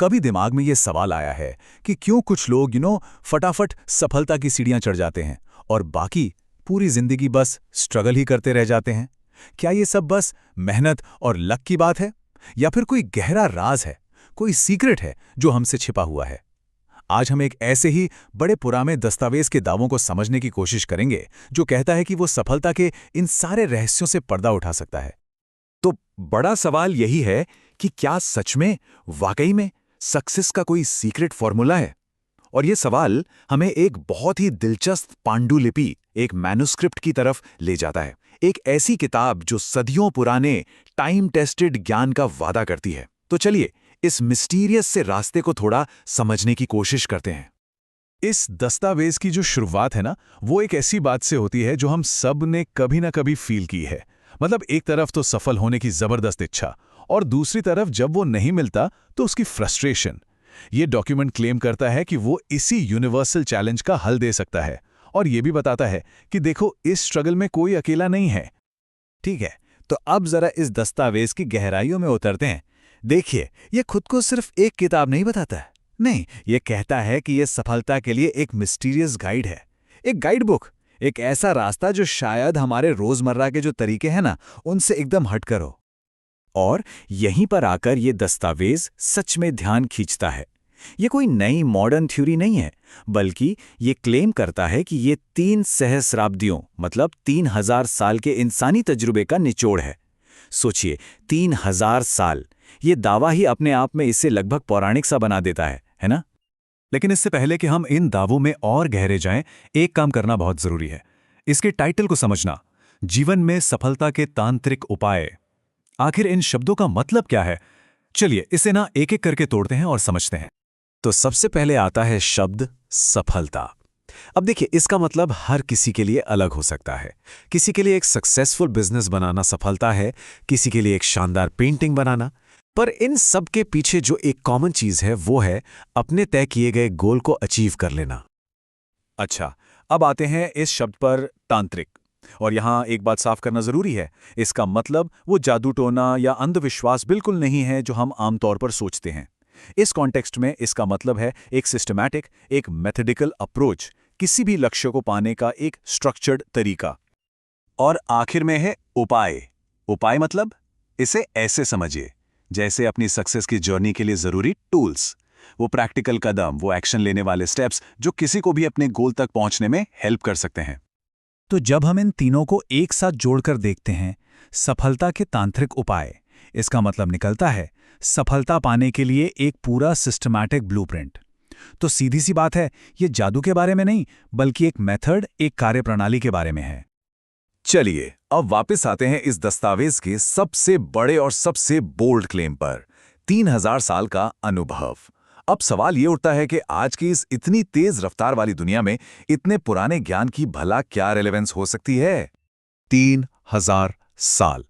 कभी दिमाग में ये सवाल आया है कि क्यों कुछ लोग फटाफट सफलता की सीढ़ियां चढ़ जाते हैं और बाकी पूरी जिंदगी बस स्ट्रगल ही करते रह जाते हैं? क्या ये सब बस मेहनत और लक की बात है, या फिर कोई गहरा राज है, कोई सीक्रेट है जो हमसे छिपा हुआ है? आज हम एक ऐसे ही बड़े पुराने दस्तावेज के दावों को समझने की कोशिश करेंगे जो कहता है कि वो सफलता के इन सारे रहस्यों से पर्दा उठा सकता है। तो बड़ा सवाल यही है कि क्या सच में, वाकई में सक्सेस का कोई सीक्रेट फॉर्मूला है? और ये सवाल हमें एक बहुत ही दिलचस्प पांडुलिपि, एक मैन्युस्क्रिप्ट की तरफ ले जाता है। एक ऐसी किताब जो सदियों पुराने टाइम टेस्टेड ज्ञान का वादा करती है। तो चलिए इस मिस्टीरियस से रास्ते को थोड़ा समझने की कोशिश करते हैं। इस दस्तावेज की जो शुरुआत है ना, वो एक ऐसी बात से होती है जो हम सब ने कभी ना कभी फील की है। मतलब एक तरफ तो सफल होने की जबरदस्त इच्छा, और दूसरी तरफ जब वो नहीं मिलता तो उसकी फ्रस्ट्रेशन। ये डॉक्यूमेंट क्लेम करता है कि वो इसी यूनिवर्सल चैलेंज का हल दे सकता है, और ये भी बताता है कि देखो, इस स्ट्रगल में कोई अकेला नहीं है। ठीक है, तो अब जरा इस दस्तावेज की गहराइयों में उतरते हैं। देखिए, ये खुद को सिर्फ एक किताब नहीं बताता है। नहीं, ये कहता है कि ये सफलता के लिए एक मिस्टीरियस गाइड है, एक गाइड बुक, एक ऐसा रास्ता जो शायद हमारे रोजमर्रा के जो तरीके हैं ना, उनसे एकदम हटकर हो। और यहीं पर आकर ये दस्तावेज सच में ध्यान खींचता है। ये कोई नई मॉडर्न थ्योरी नहीं है, बल्कि ये क्लेम करता है कि ये 3 सहस्राब्दियों मतलब 3000 साल के इंसानी तजुर्बे का निचोड़ है। सोचिए, 3000 साल, ये दावा ही अपने आप में इसे लगभग पौराणिक सा बना देता है ना? लेकिन इससे पहले कि हम इन दावों में और गहरे जाएं, एक काम करना बहुत जरूरी है। इसके टाइटल को समझना, जीवन में सफलता के तांत्रिक उपाय। आखिर इन शब्दों का मतलब क्या है? चलिए इसे ना एक एक करके तोड़ते हैं और समझते हैं। तो सबसे पहले आता है शब्द सफलता। अब देखिए, इसका मतलब हर किसी के लिए अलग हो सकता है। किसी के लिए एक सक्सेसफुल बिजनेस बनाना सफलता है, किसी के लिए एक शानदार पेंटिंग बनाना। पर इन सब के पीछे जो एक कॉमन चीज है वो है अपने तय किए गए गोल को अचीव कर लेना। अच्छा, अब आते हैं इस शब्द पर, तांत्रिक। और यहां एक बात साफ करना जरूरी है, इसका मतलब वो जादू टोना या अंधविश्वास बिल्कुल नहीं है जो हम आमतौर पर सोचते हैं। इस कॉन्टेक्स्ट में इसका मतलब है एक सिस्टमैटिक, एक मेथडिकल अप्रोच, किसी भी लक्ष्य को पाने का एक स्ट्रक्चर्ड तरीका। और आखिर में है उपाय। उपाय मतलब इसे ऐसे समझिए जैसे अपनी सक्सेस की जर्नी के लिए जरूरी टूल्स, वो प्रैक्टिकल कदम, वो एक्शन लेने वाले स्टेप्स जो किसी को भी अपने गोल तक पहुंचने में हेल्प कर सकते हैं। तो जब हम इन तीनों को एक साथ जोड़कर देखते हैं, सफलता के तांत्रिक उपाय, इसका मतलब निकलता है सफलता पाने के लिए एक पूरा सिस्टमैटिक ब्लूप्रिंट। तो सीधी सी बात है, ये जादू के बारे में नहीं, बल्कि एक मेथड, एक कार्यप्रणाली के बारे में है। चलिए अब वापस आते हैं इस दस्तावेज के सबसे बड़े और सबसे बोल्ड क्लेम पर, 3000 साल का अनुभव। अब सवाल ये उठता है कि आज की इस इतनी तेज रफ्तार वाली दुनिया में इतने पुराने ज्ञान की भला क्या रेलेवेंस हो सकती है? 3000 साल,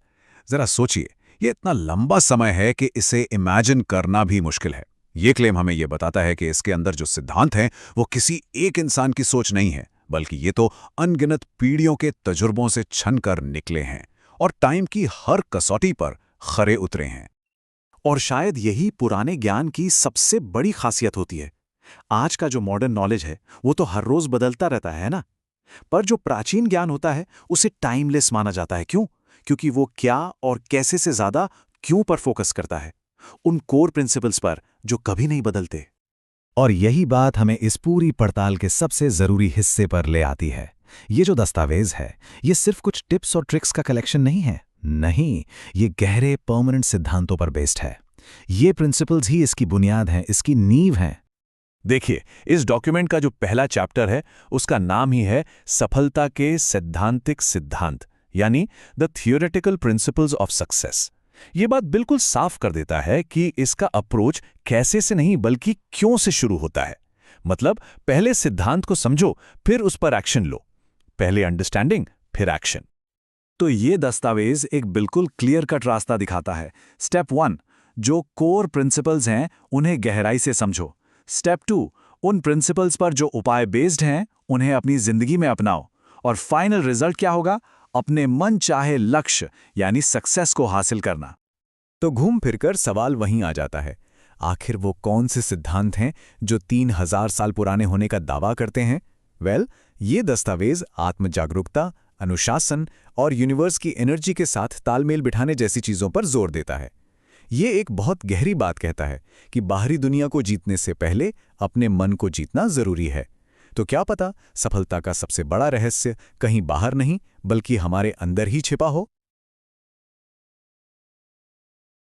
जरा सोचिए, ये इतना लंबा समय है कि इसे इमेजिन करना भी मुश्किल है। ये क्लेम हमें ये बताता है कि इसके अंदर जो सिद्धांत हैं वो किसी एक इंसान की सोच नहीं है, बल्कि ये तो अनगिनत पीढ़ियों के तजुर्बों से छनकर निकले हैं और टाइम की हर कसौटी पर खरे उतरे हैं। और शायद यही पुराने ज्ञान की सबसे बड़ी खासियत होती है। आज का जो मॉडर्न नॉलेज है वो तो हर रोज बदलता रहता है ना, पर जो प्राचीन ज्ञान होता है उसे टाइमलेस माना जाता है। क्यों? क्योंकि वो क्या और कैसे से ज्यादा क्यों पर फोकस करता है, उन कोर प्रिंसिपल्स पर जो कभी नहीं बदलते। और यही बात हमें इस पूरी पड़ताल के सबसे जरूरी हिस्से पर ले आती है। ये जो दस्तावेज है, ये सिर्फ कुछ टिप्स और ट्रिक्स का कलेक्शन नहीं है। नहीं, ये गहरे परमानेंट सिद्धांतों पर बेस्ड है। ये प्रिंसिपल्स ही इसकी बुनियाद हैं, इसकी नींव हैं। देखिए, इस डॉक्यूमेंट का जो पहला चैप्टर है उसका नाम ही है सफलता के सैद्धांतिक सिद्धांत, यानी the theoretical principles of success. ये बात बिल्कुल साफ कर देता है कि इसका अप्रोच कैसे से नहीं बल्कि क्यों से शुरू होता है। मतलब पहले सिद्धांत को समझो, फिर उस पर एक्शन लो। पहले अंडरस्टैंडिंग, फिर एक्शन। तो ये दस्तावेज एक बिल्कुल क्लियर कट रास्ता दिखाता है। स्टेप 1, जो कोर प्रिंसिपल्स हैं उन्हें गहराई से समझो। स्टेप 2, उन प्रिंसिपल्स पर जो उपाय बेस्ड हैं उन्हें अपनी जिंदगी में अपनाओ। और फाइनल रिजल्ट क्या होगा? अपने मन चाहे लक्ष्य यानी सक्सेस को हासिल करना। तो घूम फिरकर सवाल वहीं आ जाता है, आखिर वो कौन से सिद्धांत हैं जो 3000 साल पुराने होने का दावा करते हैं? ये दस्तावेज आत्म-जागरूकता, अनुशासन और यूनिवर्स की एनर्जी के साथ तालमेल बिठाने जैसी चीजों पर जोर देता है। ये एक बहुत गहरी बात कहता है कि बाहरी दुनिया को जीतने से पहले अपने मन को जीतना जरूरी है। तो क्या पता सफलता का सबसे बड़ा रहस्य कहीं बाहर नहीं बल्कि हमारे अंदर ही छिपा हो।